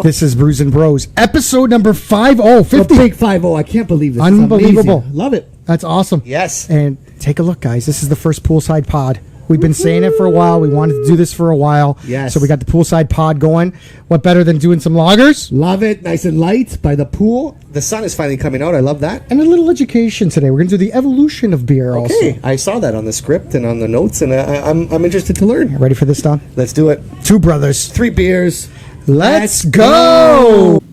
This is Brews N Bros, episode number 50. A big 50. I can't believe this. Unbelievable. Love it. That's awesome. Yes. And take a look, guys. This is the first Poolside Pod. We've been saying it for a while. We wanted to do this for a while. Yes. So we got the Poolside Pod going. What better than doing some lagers? Love it. Nice and light by the pool. The sun is finally coming out. I love that. And a little education today. We're going to do the evolution of beer also. Okay. I saw that on the script and on the notes, and I'm interested to learn. Ready for this, Don? Let's do it. Two brothers. 3 beers. Let's go!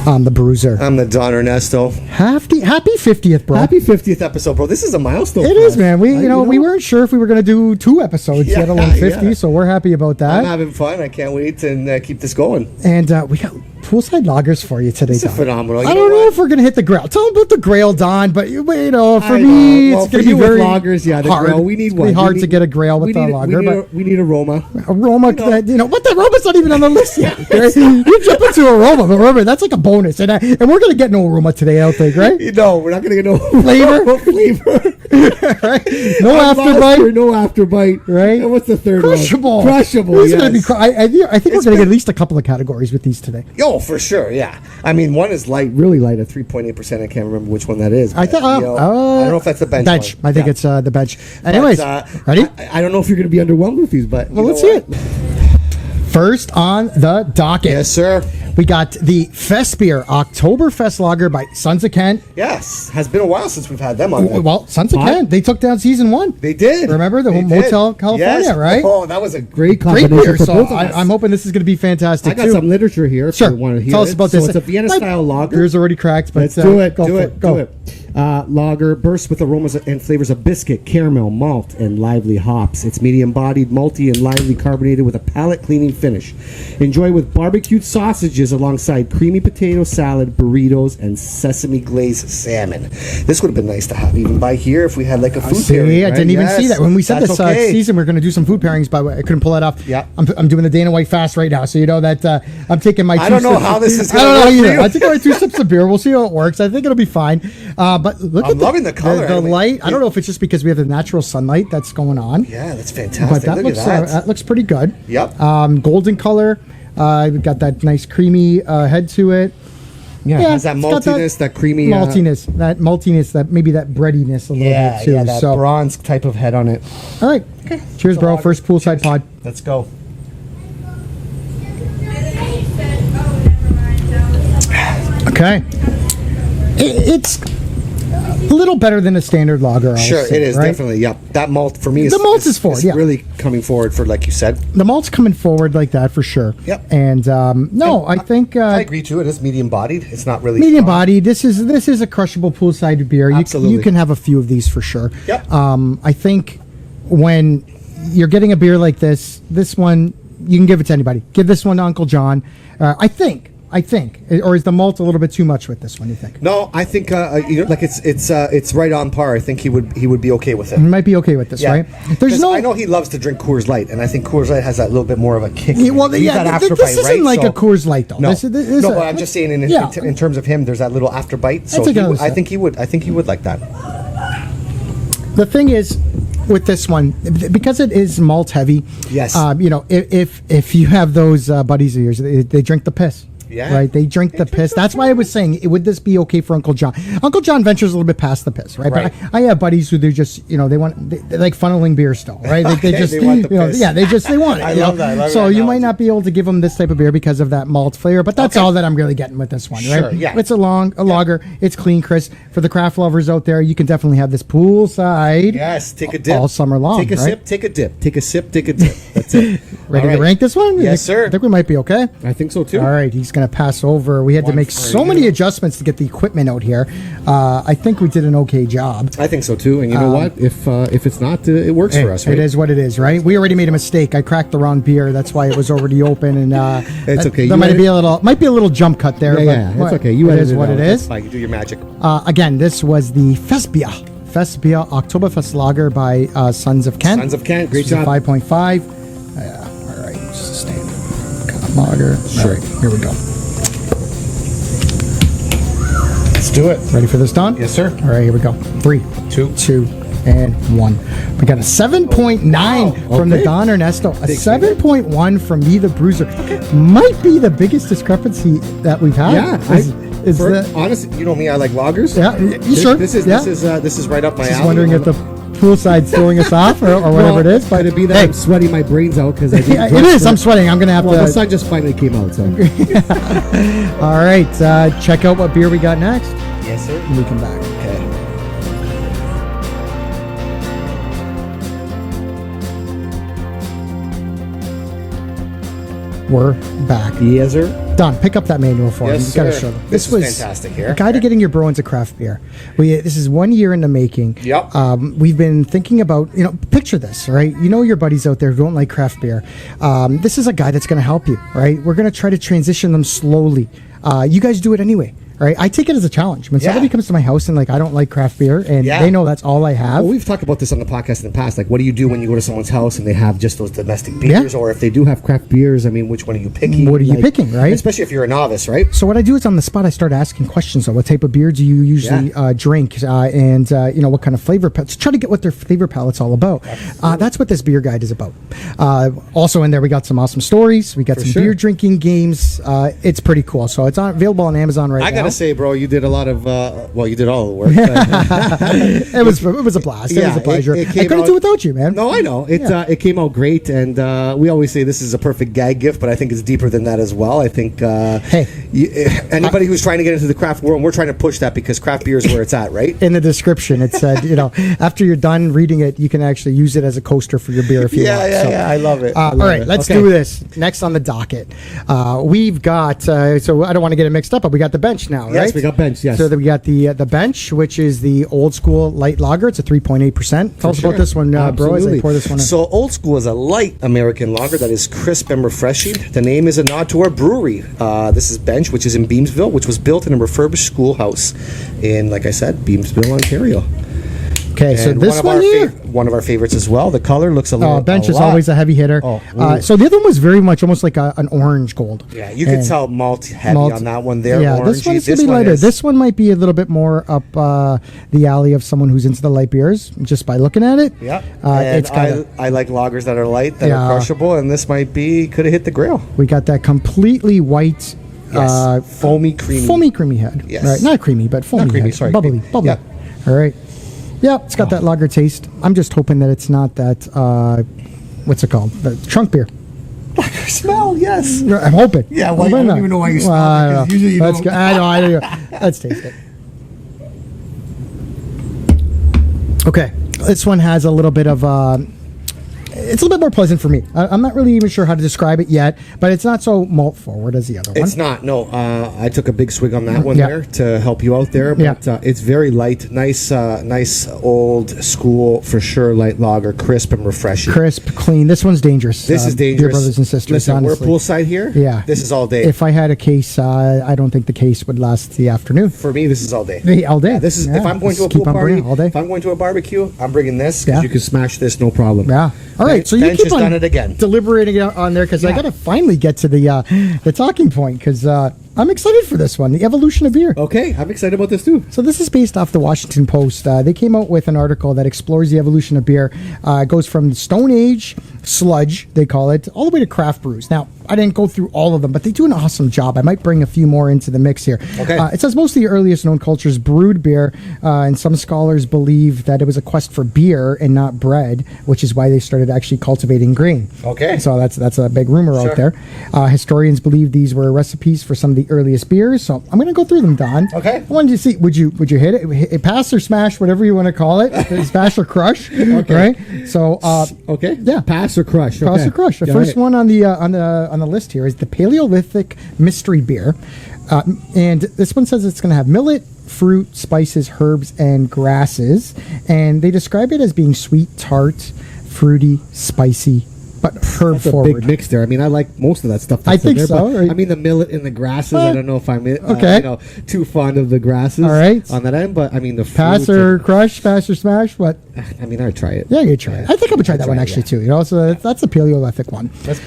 I'm the Bruiser. I'm the Don Ernesto. Happy 50th, bro. Happy 50th episode, bro. This is a milestone. It is, man. We weren't sure if we were going to do 2 episodes, Yeah, let alone 50, yeah. so we're happy about that. I'm having fun. I can't wait to keep this going. And we got poolside lagers for you today, This is Don. phenomenal. I don't know if we're going to hit the Grail. Tell them about the Grail, Don, but for me, Well, it's for going to be you with very lagers, yeah, the hard. Grail, we need It's gonna be one. hard We to need- get a Grail with a lager, but we need aroma. aroma, what the aroma's not even on the list yet. Right? You jump into aroma, but remember, that's like a bonus. And we're going to get no aroma today, I don't think, right? No, we're not going to get no Flavor? Flavor. Right? No afterbite. No afterbite. Right? And what's the third Crushable. one? Crushable. This is Yes. gonna be I think we're going to get at least a couple of categories with these today. Oh, for sure, yeah. I mean, one is light, really light at 3.8%. I can't remember which one that is. I think I don't know if that's the bench. bench. one. I think Yeah. it's the bench. Anyways, ready? I don't know if you're going to be underwhelmed with these, but Well, you let's know see what? it. First on the docket, Yes, sir. we got the Fesbier Oktoberfest lager by Sons of Kent. Yes. Has been a while since we've had them on. Well, Sons of What? Kent, they took down season 1. They did. Remember the They Motel did. California, Yes. right? Oh, that was a Great Great combination beer. for So both of us. I'm hoping this is going to be fantastic I got too. some literature here. Sure. If you want to hear Tell us it. about So this. it's a Vienna-style lager. Beer's already cracked, but Let's do it. Go Do for it. Go. Do it. Lager bursts with aromas and flavors of biscuit, caramel, malt, and lively hops. It's medium-bodied, malty, and lively carbonated with a palate-cleaning finish. Enjoy with barbecued sausages alongside creamy potato salad, burritos, and sesame glazed salmon. This would have been nice to have even by here if we had like a food See, pairing. I right? didn't even Yes. see that. When we said That's this okay. season, we're going to do some food pairings, but I couldn't pull that off. Yeah. I'm doing the Dana White fast right now, so you know that I'm taking my. I don't know how this is I don't gonna know work for either. you. I think I 2 sips of beer. We'll see how it works. I think it'll be fine. But look I'm at loving the color. The I mean, light. I don't know if it's just because we have the natural sunlight that's going on. Yeah, that's fantastic. But that Look looks at that. looks pretty good. Yep. Golden color. We've got that nice creamy head to it. Yeah, it has that it's got maltiness, that creamy maltiness, that maybe that breadiness a little bit too. that so, bronze type of head on it. all right. Okay. Cheers, bro. First Poolside Pod. Let's go. Okay. It's a little better than a standard lager. I'll Sure, say, it is right? definitely. Yep, that malt for me is The malt is forward, yeah. really coming forward for like you said. The malt's coming forward like that for sure. Yep. And I think I agree too. It is medium bodied. It's not really medium strong. body. This is a crushable poolside beer. Absolutely. You can have a few of these for sure. Yep. I think when you're getting a beer like this one you can give it to anybody. Give this one to Uncle John. I think. Or is the malt a little bit too much with this one? You think? No, I think like it's right on par. I think he would be okay with it. You might be okay with this, Yeah. right? 'Cause I know he loves to drink Coors Light, and I think Coors Light has that little bit more of a kick. Yeah, well, He's yeah, that this afterbite, isn't right? like a Coors Light, though. No, This is no, a- but I'm just saying Yeah. in terms of him, there's that little afterbite. So That's like another I think he would. I think he would like that. The thing is, with this one, because it is malt heavy. Yes. If you have those buddies of yours, they drink the piss. Yeah. Right. They drink the piss. That's why I was saying, would this be okay for Uncle John? Uncle John ventures a little bit past the piss, right? Right. But I have buddies who they're just, they like funneling beer still, right? They Okay, just, they want the piss. yeah, they want it. I you love know? that. I love so that you might analogy. not be able to give them this type of beer because of that malt flavor, but that's Okay. all that I'm really getting with this one, Sure, right? yeah. It's a lager. It's clean, crisp. For the craft lovers out there, you can definitely have this poolside. Yes, take a dip all summer long. Take a right? sip, take a dip. Take a sip, take a dip. That's it. Ready All to right. rank this one? Yes, sir. I think we might be okay. I think so too. All right, he's going to pass over. We had to One make for so you. many adjustments to get the equipment out here. I think we did an okay job. I think so too. And you know what? If it's not, it works for us, right? It is what it is, right? We already made a mistake. I cracked the wrong beer. That's why it was already open, and It's okay. There You might be a little jump cut there. Yeah, but it's okay. You it edited is it what out. it That's is. Fine, you do your magic. Again, this was the Fesbier Fesbier Oktoberfest Lager by Sons of Kent. Sons of Kent, great This is a job. 5.5. All right, just a standard kind of lager. Sure. All right, here we go. Let's do it. Ready for this, Don? Yes, sir. All right, here we go. 3, 2, and 1. We got a 7.9 from the Okay. Don Ernesto. A Big 7.1 from me, the Bruiser. Might be the biggest discrepancy that we've had. Yeah, Is the honestly, you know me, I like lagers. yeah? You sure? This is yeah. this is right up my Just alley. wondering if the poolside's throwing us off or whatever it is. But Could it be that hey, I'm sweating my brains out because I didn't yeah, it dress is. for I'm sweating. I'm gonna have Well, the to. sun just finally came out, so. All right, check out what beer we got next. Yes, sir. When we come back. Okay. We're back. Yes, sir. Don, pick up that manual for Yes, me. You gotta sir. show them. This is fantastic here. A guide to getting your bro into craft beer. This is 1 year in the making. Yep. We've been thinking about, picture this, right? You know your buddies out there who don't like craft beer. This is a guy that's going to help you, right? We're going to try to transition them slowly. You guys do it anyway. Right, I take it as a challenge. When somebody comes to my house and I don't like craft beer, and they know that's all I have. Well, we've talked about this on the podcast in the past. Like, what do you do when you go to someone's house and they have just those domestic beers, or if they do have craft beers? I mean, which one are you picking? What are you picking, right? Especially if you're a novice, right? So what I do is on the spot, I start asking questions. So what type of beer do you usually drink? And what kind of flavor palettes? Try to get what their flavor palette's all about. That's what this beer guide is about. Also in there, we got some awesome stories. We got some beer drinking games. It's pretty cool. So it's available on Amazon right now. I gotta say, bro, you did a lot of you did all the work. It was a blast. It was a pleasure. I couldn't do it without you, man. No, I know it came out great, and we always say this is a perfect gag gift, but I think it's deeper than that as well. I think anybody who's trying to get into the craft world, we're trying to push that because craft beer is where it's at, right? In the description, it said, after you're done reading it, you can actually use it as a coaster for your beer if you want. Yeah, I love it. All right, let's do this. Next on the docket, we've got. So I don't want to get it mixed up, but we got the bench now, right? Yes, we got bench. Yes. So we got the bench, which is the old school light lager. It's a 3.8%. Tell us about this one, bro. As I pour this one in. So old school is a light American lager that is crisp and refreshing. The name is a nod to our brewery. This is Bench, which is in Beamsville, which was built in a refurbished schoolhouse in, like I said, Beamsville, Ontario. Okay, so And this one here. one of our favorites as well. The color looks a little. Bench a is lot- always a heavy hitter. So the other one was very much almost like an orange gold. Yeah, you can tell malt heavy on that one there. Yeah, orangey. this one's going to be lighter. This one might be a little bit more up the alley of someone who's into the light beers, just by looking at it. Yeah, It's got I like lagers that are light, that are crushable, and this could have hit the grill. we got that completely white, Foamy creamy head. Yes. Right, not creamy, but foamy. Not creamy, head. sorry, bubbly. Yeah. All right. Yeah, it's got that lager taste. I'm just hoping that it's not that. What's it called? The trunk beer. Smell, yes. I'm hoping. Yeah, well, I'm I don't hoping even know why you not. smell it, I 'cause don't know. usually you Let's don't. go. I know. Let's taste it. Okay, this one has a little bit of. It's a little bit more pleasant for me. I'm not really even sure how to describe it yet, but it's not so malt forward as the other one. It's not. No, I took a big swig on that one Yeah. there to help you out there. But it's very light, nice old school for sure. Light lager, crisp and refreshing. Crisp, clean. This one's dangerous. This is dangerous, Dear brothers and sisters. Listen, honestly. we're poolside here. Yeah, this is all day. If I had a case, I don't think the case would last the afternoon. For me, this is all day. All day. Yeah, this is if I'm going to a Keep pool on party, bringing it all day. if I'm going to a barbecue, I'm bringing this because Yeah. you can smash this no problem. Yeah. All right. So you Bench keep has on done it again. deliberating on there because I got to finally get to the talking point because I'm excited for this one, the evolution of beer. Okay, I'm excited about this too. So this is based off the Washington Post. They came out with an article that explores the evolution of beer. It goes from the Stone Age sludge, they call it, all the way to craft brews. Now, I didn't go through all of them, but they do an awesome job. I might bring a few more into the mix here. Okay. It says most of the earliest known cultures brewed beer, and some scholars believe that it was a quest for beer and not bread, which is why they started actually cultivating grain. Okay. So that's a big rumor Sure. out there. Historians believe these were recipes for some of the earliest beers. So I'm going to go through them, Don. Okay. I wanted to see, would you hit it? Pass or smash, whatever you want to call it. Smash or crush. Okay. Right. So Okay. yeah. Pass or crush. Pass Okay. or crush. The Got first it. one on the list here is the Paleolithic mystery beer, and this one says it's going to have millet, fruit, spices, herbs, and grasses, and they describe it as being sweet, tart, fruity, spicy, but herb That's a forward. big mix there. I mean, I like most of that stuff. I That's in think there, so, but, right? I mean, the millet and the grasses. I don't know if I'm Okay. too fond of the grasses. All right. On that end, but I mean the Pass fruits or and- crush, pass or smash, what? I mean, I'd try it. Yeah, you try it. I think I would try that one it, actually yeah. too. You know, so that's a Paleolithic one. Let's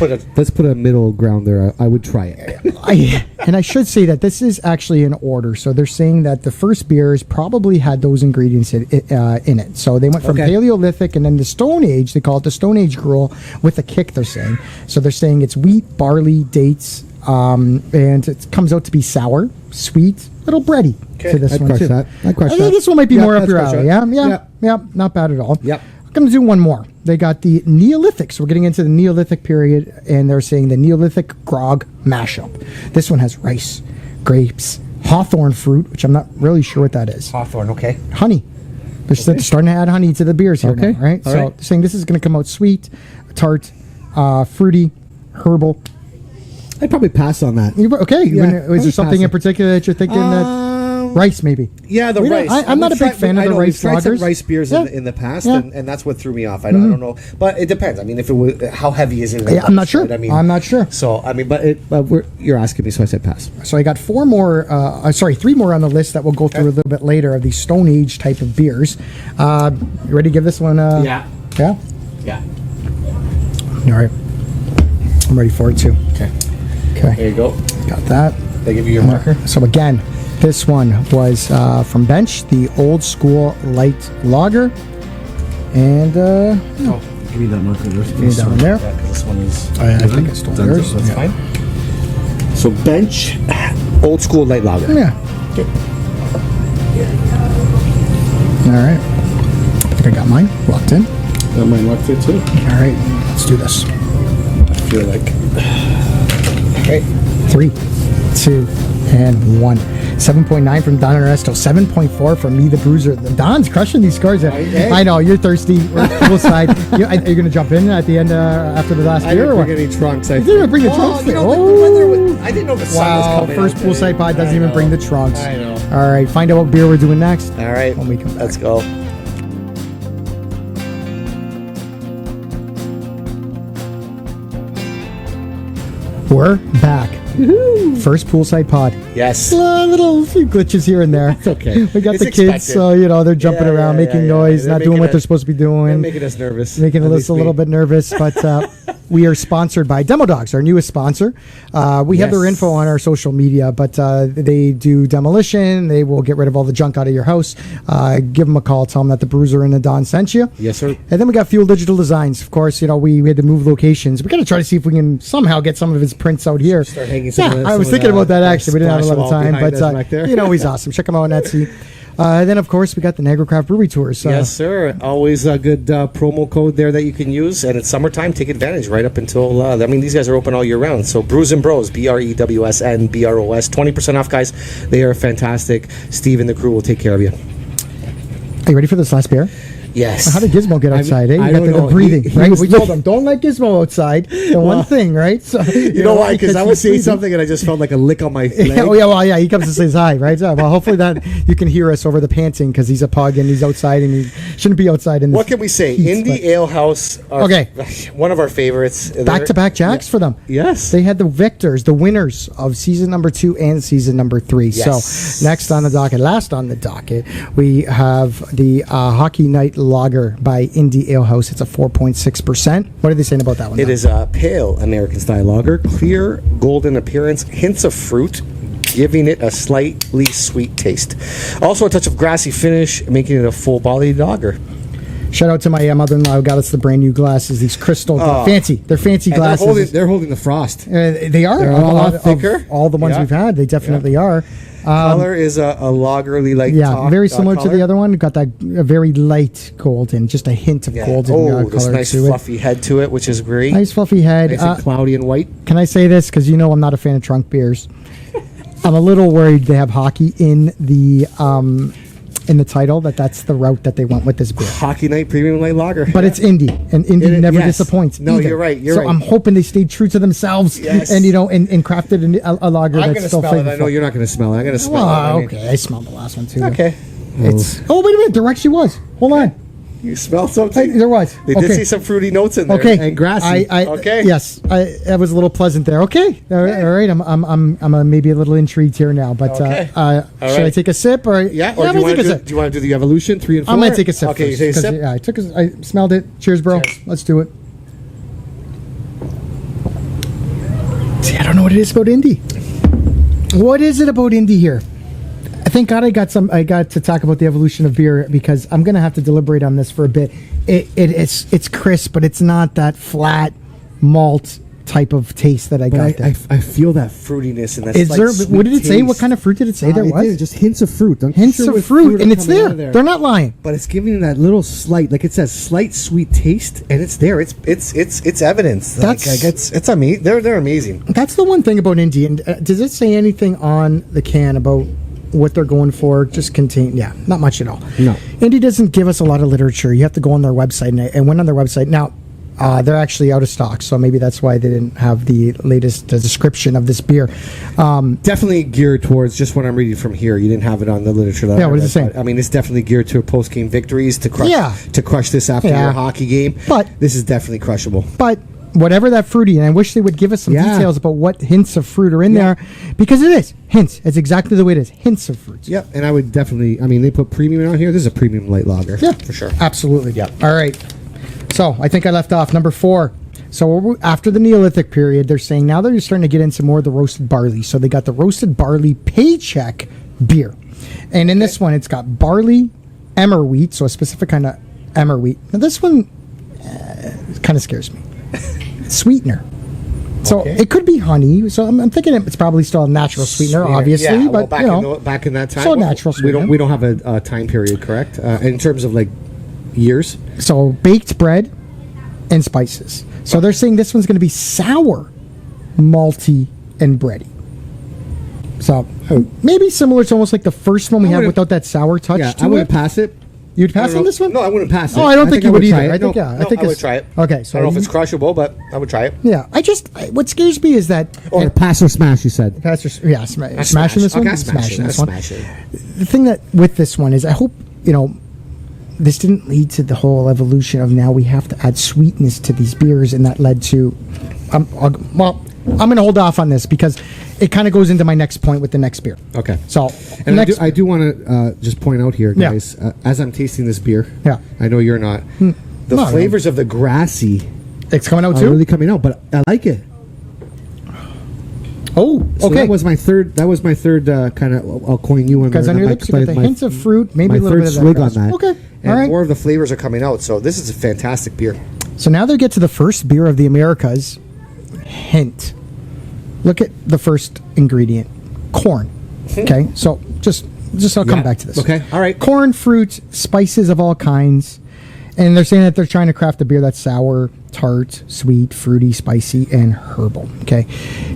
put a middle ground there. I would try it. I should say that this is actually in order. So they're saying that the first beers probably had those ingredients in it. So they went from Okay. Paleolithic and then the Stone Age. They call it the Stone Age gruel with a kick. They're saying. So they're saying it's wheat, barley, dates, and it comes out to be sour, sweet, little bready to this I'd one crush too. that. I'd crush I think that. this one might be Yeah, more up that's your crush alley. that. Yeah, not bad at all. Yep. I'm going to do one more. They got the Neolithic. So we're getting into the Neolithic period, and they're saying the Neolithic grog mashup. This one has rice, grapes, hawthorn fruit, which I'm not really sure what that is. Hawthorne, okay. Honey. They're starting to add honey to the beers here Okay. now, right? All so right. they're saying this is going to come out sweet, tart, fruity, herbal. I'd probably pass on that. Okay. Yeah, Is there probably something in pass it. particular that you're thinking that rice maybe? Yeah, the We don't- rice. I'm not a big fan of the rice We've tried some lagers. rice beers Yeah. in the past, Yeah. and that's what threw me off. I don't know, but it depends. I mean, if it was, how heavy is it? Yeah, I'm not sure. Right? I mean, I'm not sure. So I mean, but You're asking me, so I said pass. So I got three more on the list that we'll go through a little bit later of these Stone Age type of beers. You ready to give this one? Yeah. Yeah. Yeah. All right. I'm ready for it too. Okay. Okay. There you go. Got that. They give you your marker. So again, this one was from Bench, the old school light lager, and Oh, give me that marker. give me that one there. Yeah, 'cause this one is. I think it's still yours. That's Yeah. fine. So bench, old school light lager. Yeah. Okay. All right. I think I got mine locked in. That might lock it too. All right. Let's do this. I feel like. Okay. 3, 2, and 1. 7.9 from Don Ernesto. 7.4 from me, the Bruiser. Don's crushing these scores. I know you're thirsty. We're poolside. Are you going to jump in at the end after the last I beer? didn't Or bring what? any trunks. You didn't even bring the trunks. You know, Oh. the weather was, I didn't know the sun was Wow, coming. first out Poolside today. Pod doesn't I even know. bring the trunks. I know. All right, find out what beer we're doing next. All right. When we come back. Let's go. We're back. First Poolside Pod. Yes. Little few glitches here and there. It's okay. We got It's the kids, expected. so they're jumping Yeah, around, yeah, making yeah. noise, They're not doing making what they're us- supposed to be They're doing, making us nervous. making At us least a little me. bit nervous. But we are sponsored by Demogogs, our newest sponsor. We have their Yes. info on our social media, but they do demolition. They will get rid of all the junk out of your house. Give them a call. Tell them that the Bruiser and the Don sent you. Yes, sir. And then we got Fuel Digital Designs. Of course, we had to move locations. We got to try to see if we can somehow get some of his prints out here. Start hanging some of the- I was some of thinking the- about that the actually. We didn't have a lot of splash wall time, behind but us back there. he's awesome. Check him out on Etsy. Then, of course, we got the Niagara Craft Brewery Tours. Yes, sir. Always a good promo code there that you can use. And it's summertime. Take advantage right up until, these guys are open all year round. So Brews N Bros, BREWSN BROS, 20% off, guys. They are fantastic. Steve and the crew will take care of you. Are you ready for this last beer? Yes. How did Gizmo get outside? You I got don't the know. breathing, He right? was We told him, don't let Gizmo outside. The one thing, right? So, You know why? Because I was he's saying breathing. something and I just felt like a lick on my leg. Yeah, he comes to say hi, right? So, well, hopefully that you can hear us over the panting because he's a pug and he's outside and he shouldn't be outside in this What can we say? heat, Indie but- Ale House. Okay. One of our favorites. Back-to-back jacks for them. Yes. They had the victors, the winners of season number 2 and season number 3. Yes. So last on the docket, we have the Hockey Night Lager by Indie Ale House. It's a 4.6%. What are they saying about that one? It though? is a pale American style lager, clear golden appearance, hints of fruit, giving it a slightly sweet taste. Also a touch of grassy finish, making it a full-bodied lager. Shout out to my mother-in-law who got us the brand new glasses. These crystal, fancy. They're fancy And glasses. They're holding the frost. They are. They're a lot thicker. Of all the ones Yeah. we've had, they definitely are. Color is a lagerly like Yeah, top, very similar to color. the other one. Got that very light golden, just a hint of Yeah. golden This color nice to fluffy head to it, which is great. it. Nice fluffy head. Nice and cloudy and white. Can I say this? Because I'm not a fan of trunk beers. I'm a little worried they have hockey in the title. That's the route that they went with this beer. Hockey Night Premium Light Lager. But it's indie, and indie It- never yes. disappoints. No, either. you're right, you're so right. I'm hoping they stayed true to themselves, Yes. and and crafted a lager I'm that's going to still smell it. I flavorful. know you're not going to smell it. I'm going to smell it. I Oh, mean- okay. I smelled the last one too. Okay. It's. Oh, wait a minute. There actually was. Hold on. You smell something? There was. They did see some fruity notes in there. Okay. And grassy. Okay. Yes, that was a little pleasant there. Okay. All right. I'm maybe a little intrigued here now, but Okay. should I right. take a sip or? Yeah. Or I'm do you gonna want take a to sip. do? You want to do the evolution 3 and 4? I'm gonna take a sip. Okay. First, You take a 'cause, sip. yeah, I smelled it. Cheers, bro. Cheers. Let's do it. See, I don't know what it is about Indy. What is it about Indy here? Thank God I got to talk about the evolution of beer, because I'm gonna have to deliberate on this for a bit. It's crisp, but it's not that flat malt type of taste that I got there. I feel that Fruitiness and that. Is there? slight What did it sweet say? What taste. kind of fruit did it say there It was? did, just hints of fruit. I'm Hints sure of what fruit, are and it's coming out there. of They're not lying. But it's giving that little slight, like it says, slight sweet taste. And it's there. It's evidence. That's- It's amazing. They're amazing. That's the one thing about Indy. And does it say anything on the can about what they're going for? Just contain, yeah, not much at all. No. Indy doesn't give us a lot of literature. You have to go on their website, and I went on their website. Now, they're actually out of stock, so maybe that's why they didn't have the latest description of this beer. Definitely geared towards just what I'm reading from here. You didn't have it on the literature. That Yeah, I what does it read, say? but, I mean, it's definitely geared to post-game victories to crush this after Yeah. your hockey game. But- this is definitely crushable. But whatever that fruity, and I wish they would give us some Yeah. details about what hints of fruit are in there, because it is hints. It's exactly the way it is. Hints of fruit. Yep, and I would definitely. I mean, they put premium on here. This is a premium light lager. Yeah, for sure. Absolutely. Yeah. All right. So I think I left off number 4. So after the Neolithic period, they're saying now they're starting to get into more of the roasted barley. So they got the roasted barley paycheck beer, and in this one, it's got barley, emmer wheat, so a specific kind of emmer wheat. Now this one kind of scares me. Sweetener. So Okay. it could be honey. So I'm thinking it's probably still a natural sweetener, obviously. Yeah, but back, back in that time, so natural sweetener. We don't have a time period, correct? In terms of like years. So baked bread and spices. So they're saying this one's going to be sour, malty, and bready. So maybe similar to almost like the first one we had wouldn't- without that sour touch Yeah, to I wouldn't it. pass it. You'd pass on this one? No, I wouldn't pass it. Oh, I don't think you would try either. it. I think No, yeah. No, I think I would it's try it. Okay, so I don't know if it's crushable, but I would try it. yeah. What scares me is that Or pass or smash, you said. Pastor, yeah, smashing Smash. this one, Okay, smashing this one. Smash it. The thing that with this one is, I hope this didn't lead to the whole evolution of now we have to add sweetness to these beers, and that led to. I'm going to hold off on this because it kind of goes into my next point with the next beer. Okay. So, And next, I do want to just point out here, Yeah. guys, as I'm tasting this beer, Yeah. I know you're not, the No, flavors of the grassy it's coming out are too. really coming out, but I like it. Oh, So okay. that was my third kind of, I'll coin you on Because there. on your That lips, you got the my- hints of fruit, maybe my a little third bit of that. swig grass. on that. Okay, And all right. more of the flavors are coming out, so this is a fantastic beer. So now they get to the first beer of the Americas. Hint. Look at the first ingredient, corn. Okay, so just I'll come Yeah. back to this. Okay, all right. Corn, fruit, spices of all kinds, and they're saying that they're trying to craft a beer that's sour, tart, sweet, fruity, spicy, and herbal. Okay,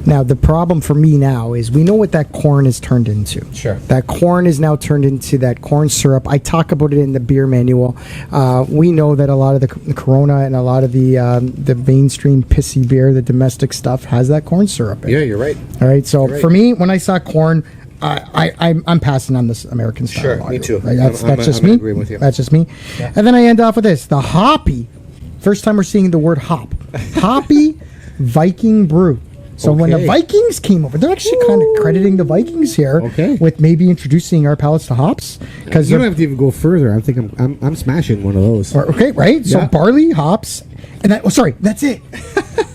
now the problem for me now is we know what that corn is turned into. Sure. That corn is now turned into that corn syrup. I talk about it in the beer manual. We know that a lot of the Corona and a lot of the mainstream pissy beer, the domestic stuff, has that corn syrup in it. Yeah, you're right. All right. So right. for me, when I saw corn, I'm passing on this American style. Sure, lager, me too. Right? That's I'm just in me. agreement with you. That's just me. And then I end off with this: the hoppy. First time we're seeing the word hop. Hoppy Viking brew. So when the Okay. Vikings came over, they're actually kind of crediting the Vikings here Okay. with maybe introducing our palates to hops. Because You don't have to even go further. I think I'm smashing one of those. okay, right? So Yeah. barley, hops, and that. Oh, sorry, that's it.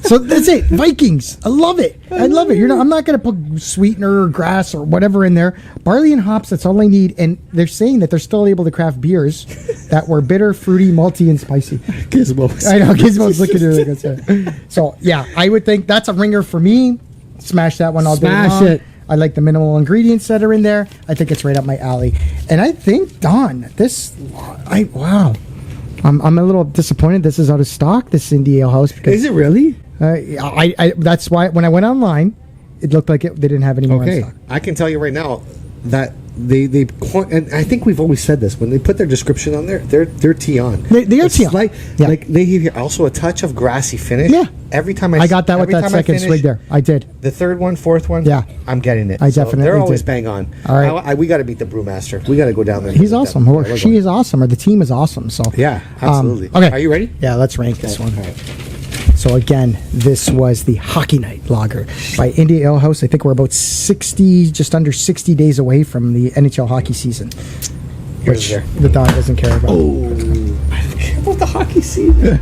So that's it. Vikings. I love it. I love it. I'm not going to put sweetener or grass or whatever in there. Barley and hops. That's all I need. And they're saying that they're still able to craft beers that were bitter, fruity, malty, and spicy. Gizmos. I know Gizmo's looking at it. Like that. So yeah, I would think that's a ringer for me. Smash that one all day Smash long. it. I like the minimal ingredients that are in there. I think it's right up my alley. And I think Don, wow. I'm a little disappointed. This is out of stock. This Indy Ale House because Is it really? I that's why when I went online, it looked like they didn't have any more in Okay, stock. I can tell you right now that and I think we've always said this, when they put their description on there, they're tea on. They are tea on. Like they hear Also a touch of grassy finish. Yeah. Every time I got that with that second swig there. I did. The third one, fourth one. Yeah. I'm getting it. I definitely They're always did. bang on. All right. We got to beat the brewmaster. We got to go down there. and He's visit awesome. them. Or Yeah, we're she going. is awesome. Or the team is awesome. So Yeah, absolutely. Okay. Are you ready? Yeah, let's rank this one. All right. So again, this was the Hockey Night Lager by India Ale House. I think we're about 60, just under 60 days away from the NHL hockey season, which there. the Don doesn't care about. I don't care about the hockey season.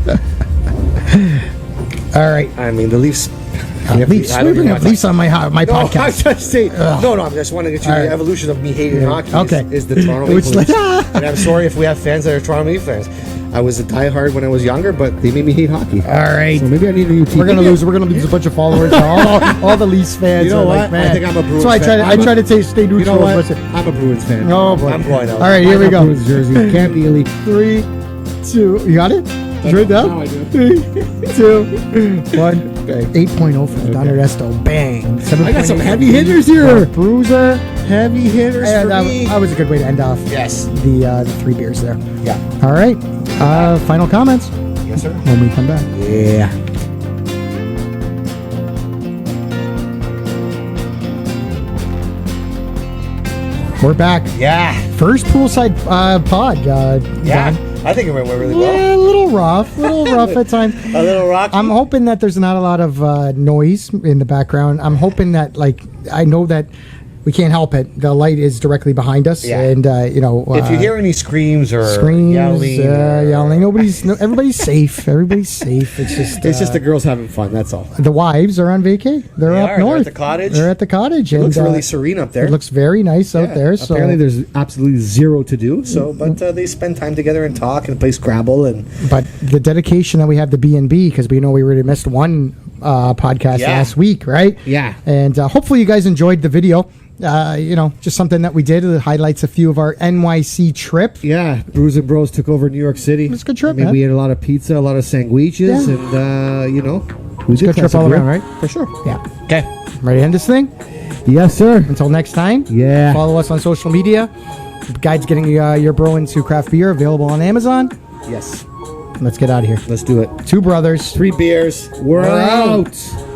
All right. I mean, the Leafs. Leafs. I We don't bring even up have Leafs on my No, I'm podcast. just saying. No, I just want to get you All the right. evolution of me hating hockey. Okay. Is the Toronto Which Maple Leafs. like- And I'm sorry if we have fans that are Toronto Maple fans. I was a diehard when I was younger, but They made me hate hockey. All right. So maybe I need a new team. We're gonna lose a bunch of followers. all the Leafs fans. You know are what? Like, man. I think I'm a Bruins So I fan. try to stay neutral. You know what? as much I'm a Bruins fan. Oh boy. I'm going out. All right, here we go. Bruins jersey. Can't be elite. 3, 2. You got it? Did you write down? Now I do. 3, 2, 1. Okay. 8.0 for the Donner Esto. Bang. I got some heavy hitters here. Bruiser. Heavy hitters And for me. that was a good way to end off Yes. the 3 beers there. Yeah. All right. Final comments Yes, sir. when we come back. Yeah. We're back. Yeah. First Poolside Pod. Yeah. Don. I think it went really well. Yeah, a little rough at times. A little rocky. I'm hoping that there's not a lot of noise in the background. I'm hoping that, I know that we can't help it. The light is directly behind us, Yeah. and if you hear any screams or screams, yelling, yelling, everybody's safe. Everybody's safe. It's just the girls having fun. That's all. the wives are on vacay. They're They up are. They're north. at the cottage. They're at the cottage. it and looks really serene up there. It looks very nice out there. So Apparently, there's absolutely zero to do. So, but they spend time together and talk and play Scrabble and but the dedication that we have to B&B, because we know we already missed one podcast Yeah. last week, right? Yeah. And hopefully you guys enjoyed the video. Just something that we did that highlights a few of our NYC trip. yeah, Brews and Bros took over New York City. It was a good trip, I mean, man. we ate a lot of pizza, a lot of sandwiches, Yeah. and we It's a good trip all around, right? For sure. Yeah. Okay. Ready to end this thing? Yes, sir. Until next time. Yeah. Follow us on social media. Guides getting your bro into craft beer available on Amazon. Yes. Let's get out of here. Let's do it. 2 brothers. 3 beers. We're We're out. out.